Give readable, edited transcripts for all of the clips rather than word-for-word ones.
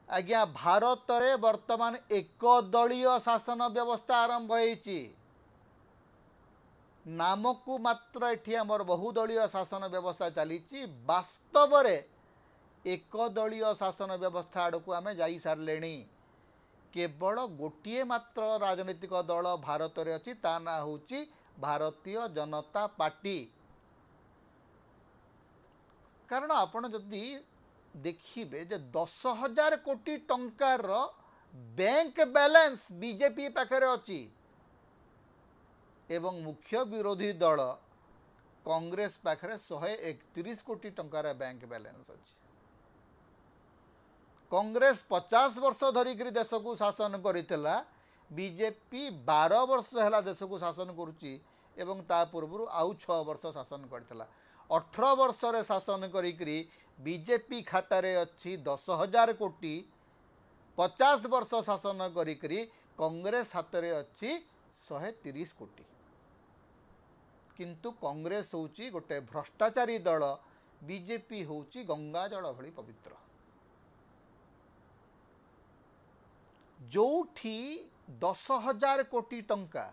आज्ञा भारत रे वर्तमान एक दलीय शासन व्यवस्था आरंभ होईची नाम को मात्र एठी हमर बहुदलीय शासन व्यवस्था चली वास्तव रे एक दलीय शासन व्यवस्था आड़ को आम जा सारे केवल गोटे मात्र राजनीतिक दल भारत रे अछि ता ना होची भारतीय जनता पार्टी। कारण आपण जदि देखिए जे 10,000 कोटी टंकार बैंक बैलेंस बीजेपी पाखरे अछि एवं मुख्य विरोधी दल कांग्रेस पाखरे 131 कोटी टंकार बैंक बैलेंस अछि। कांग्रेस 50 वर्ष धरिक देश को शासन करितला बीजेपी 12 वर्ष है देश को शासन करुच्ची एवं ता पूर्व आउ 6 वर्ष शासन करथिला। 18 वर्ष रे शासन करिकरी बीजेपी खाता रे अच्छी 10,000 कोटी 50 वर्ष शासन करिकरी कांग्रेस हाथ रे अच्छी 130 कोटी। किंतु कांग्रेस होची गोटे भ्रष्टाचारी दल बीजेपी होची गंगा जल भली पवित्र। जोठी 10,000 कोटी टंका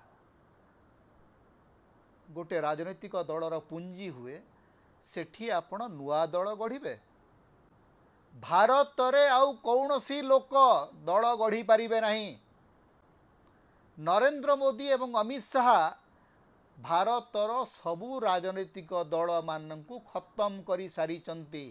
गोटे राजनैतिक दलर पुंजी हुए सेठी आपण नुआ दल गढ़िबे। भारत रे आउ कौनसी लोक दल गढ़ी पारिबे नहीं। नरेंद्र मोदी एवं अमित शाह भारतर सबु राजनैतिक दल माननकु खत्म करी सारी चंती।